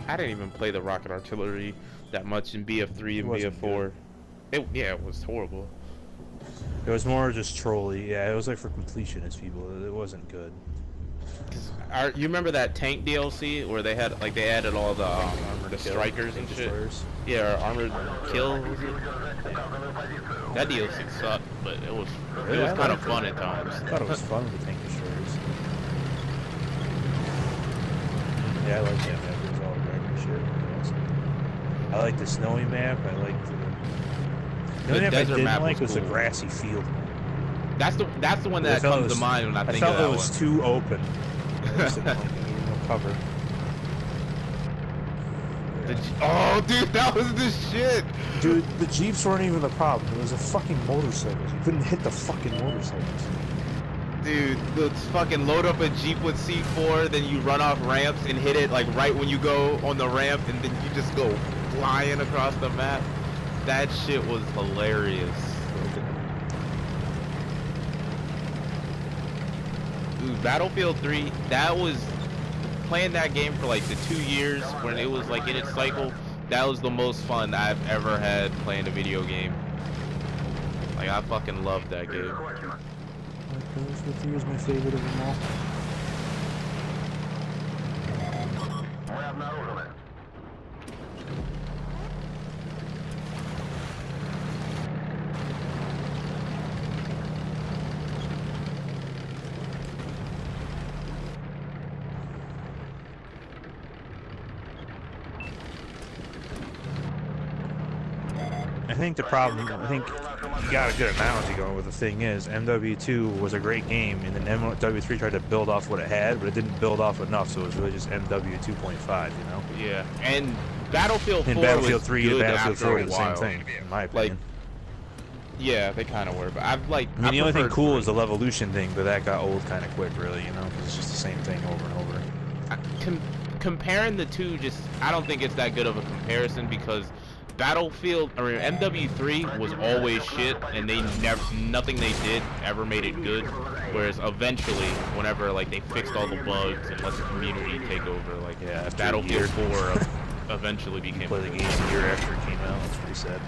I didn't even play the rocket artillery that much in BF3 and BF4. Yeah, it was horrible. It was more just trolly. Yeah, it was like for completionist people. It wasn't good. You remember that tank DLC where they had like they added all the armored strikers and shit? Yeah, or armored kill. That DLC sucked, but it was kind of fun at times. I thought it was fun with the tank destroyers. Yeah, I like that map. It was all red and shit. Awesome. I like the snowy map. I liked the only map I didn't like was the grassy field. That's the one that comes to mind when I think of that one. I felt it was too open. No cover. Oh, dude, that was the shit. Dude, the Jeeps weren't even the problem. It was a fucking motorcycle. You couldn't hit the fucking motorcycles. Dude, let's fucking load up a Jeep with C4, then you run off ramps and hit it like right when you go on the ramp, and then you just go flying across the map. That shit was hilarious. Dude, Battlefield 3, that was playing that game for like the 2 years when it was like in its cycle. That was the most fun I've ever had playing a video game. Like, I fucking loved that game. Battlefield 3 is my favorite of them all. I think the problem, I think you got a good analogy going with the thing is, MW2 was a great game, and then MW3 tried to build off what it had, but it didn't build off enough, so it was really just MW 2.5, you know? Yeah, and Battlefield 4 Battlefield 3 was and good Battlefield 4 after were a the while. same thing, in my opinion. Like, yeah, they kind of were, but I've like. I mean, the only thing cool is the Levolution thing, but that got old kind of quick, really, you know, because it's just the same thing over and over. Comparing the two, I don't think it's that good of a comparison because Battlefield, or MW3 was always shit, and nothing they did ever made it good. Whereas eventually, whenever like they fixed all the bugs and let the community take over, like Battlefield 4 eventually became. Play the game a year after it came out. That's pretty sad.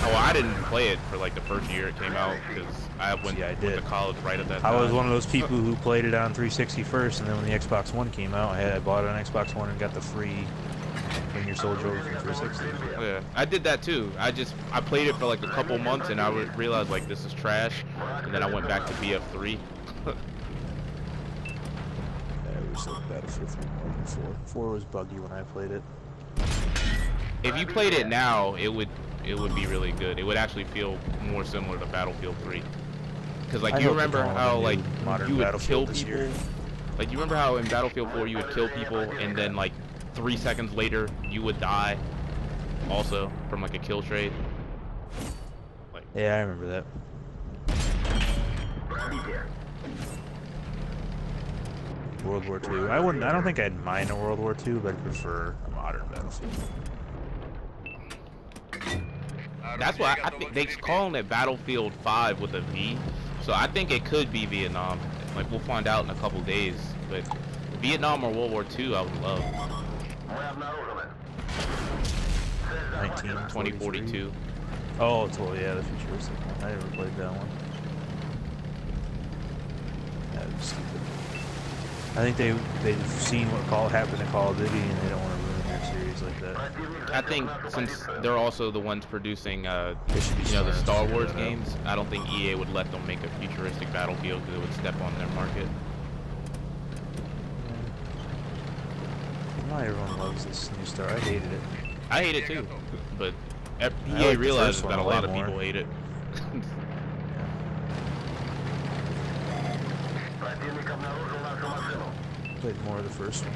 Oh, I didn't play it for like the first year it came out because I went to college right at that time. I was one of those people who played it on 360 first, and then when the Xbox One came out, I bought it on Xbox One and got the free Bring Your Soldier over from 360. Yeah, I did that too. I played it for like a couple months and I realized like this is trash, and then I went back to BF3. Yeah, it was like Battlefield 3 more than 4. 4 was buggy when I played it. If you played it now, it would be really good. It would actually feel more similar to Battlefield 3. Because like you remember how like you would kill people. Like you remember how in Battlefield 4 you would kill people and then like 3 seconds later you would die, also from like a kill trade. Like, yeah, I remember that. World War II. I don't think I'd mind a World War II, but I'd prefer a modern Battlefield. That's why I think they're calling it Battlefield 5 with a V, so I think it could be Vietnam. Like we'll find out in a couple days, but Vietnam or World War II, I would love. 2042. Oh, totally. Yeah, the futuristic one. I never played that one. That was stupid. I think they've seen what happened to Call of Duty, and they don't want to ruin their series like that. I think since they're also the ones producing, the Star Wars games, I don't think EA would let them make a futuristic Battlefield because it would step on their market. Not everyone loves this new Star. I hated it. I hate it too, but EA realizes that a lot of people hate it. Played more of the first one.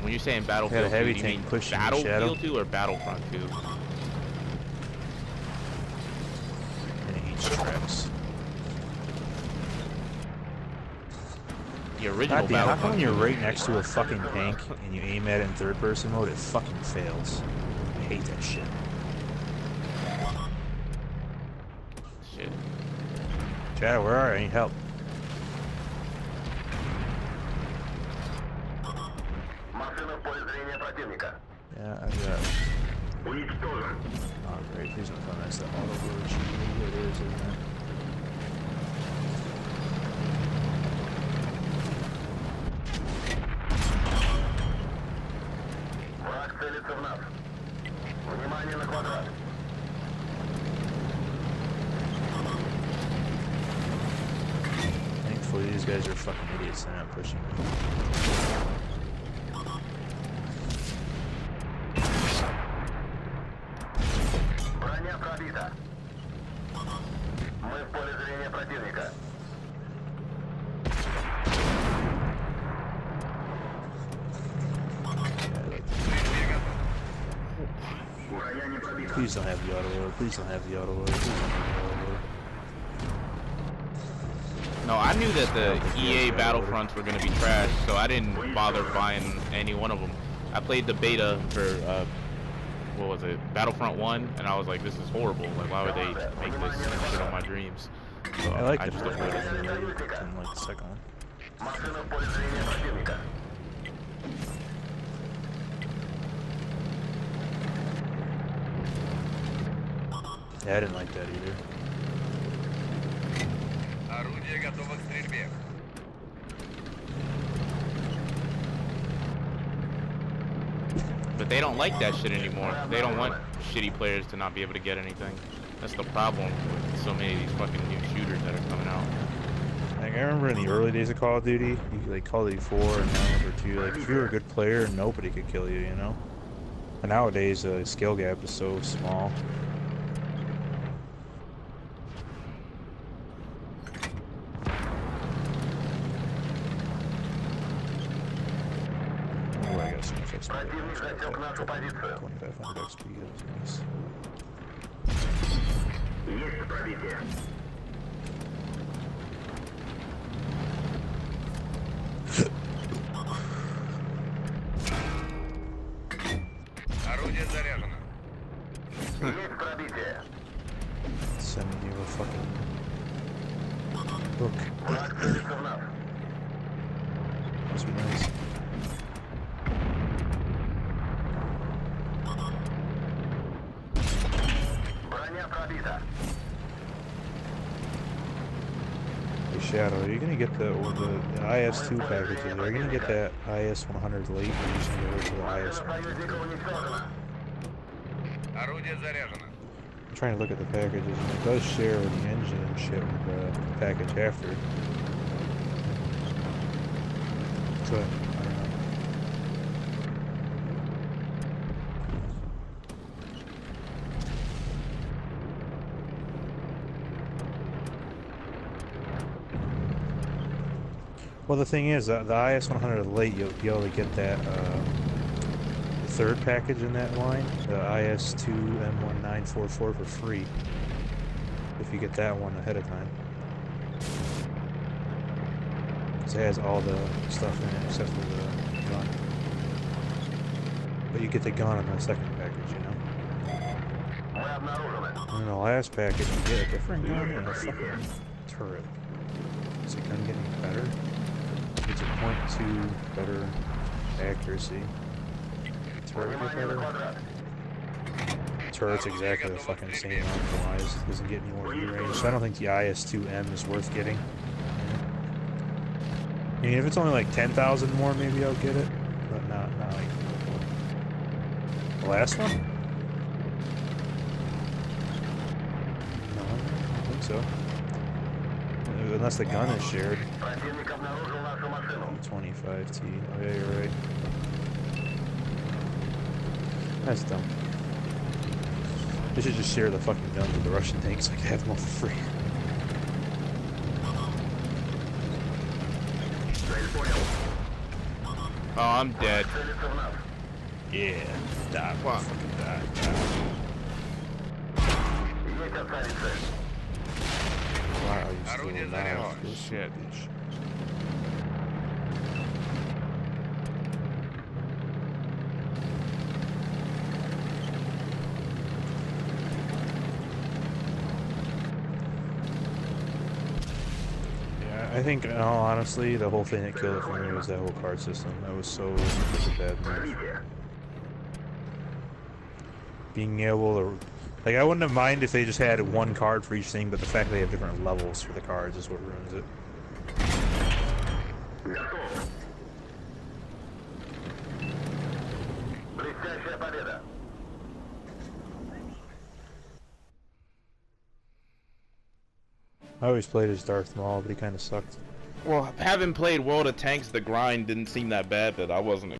When you're saying Battlefield 2, you mean Battlefield 2 or Battlefront 2? And it eats tracks. The original Battlefield. How come when you're right next to a fucking tank and you aim at it in third-person mode, it fucking fails? I hate that shit. Chad, where are you? I need help. Yeah, I got. Oh, great. Please don't tell me that's the auto load. It is, isn't it? Thankfully, these guys are fucking idiots and not pushing me. Please don't have the auto load. Please don't have the auto load. Please don't have the auto load. No, I knew that the EA Battlefronts were gonna be trash, so I didn't bother buying any one of them. I played the beta for what was it, Battlefront 1, and I was like, this is horrible. Like, why would they make this shit on my dreams? So I like I the just first avoided one. it. I didn't like the second one. Yeah, I didn't like that either. But they don't like that shit anymore. They don't want shitty players to not be able to get anything. That's the problem with so many of these fucking new shooters that are coming out. Like, I remember in the early days of Call of Duty, you could, like, Call of Duty 4 and Modern Warfare 2, like, if you were a good player, nobody could kill you, you know? But nowadays, the skill gap is so small. Oh, I got so much XP. 2500 XP, that was nice. Send me a fucking book. Must be nice. Hey Shadow, are you gonna get the IS-2 packages? Are you gonna get that IS-100 late, or are you just gonna go to the IS-100? I'm trying to look at the packages, and it does share the engine and shit with the package after. So, I don't know. Well, the thing is, the IS-100 late, you'll be able to get that third package in that line, the IS-2 M1944 for free, if you get that one ahead of time. Because it has all the stuff in it except for the gun. But you get the gun on the second package, you know? And in the last package, you get a different gun and a fucking turret. Is the gun getting better? It's a .2 better accuracy. Turret get better? Turret's exactly the fucking same optimized. It doesn't get any more view range. So I don't think the IS-2M is worth getting. I mean, if it's only like 10,000 more, maybe I'll get it. But not like the last one? No, I don't think so. Unless the gun is shared. 25T. Oh yeah, you're right. That's dumb. They should just share the fucking guns with the Russian tanks so I can have them all for free. Oh, I'm dead. Yeah, die. Wow. Fucking die. Why are you still alive? Oh, shit. Bitch. I think, in all honesty, the whole thing that killed it for me was that whole card system. That was such a bad move. Being able to, like, I wouldn't have minded if they just had one card for each thing, but the fact they have different levels for the cards is what ruins it. I always played as Darth Maul, but he kind of sucked. Well, having played World of Tanks, the grind didn't seem that bad, but I wasn't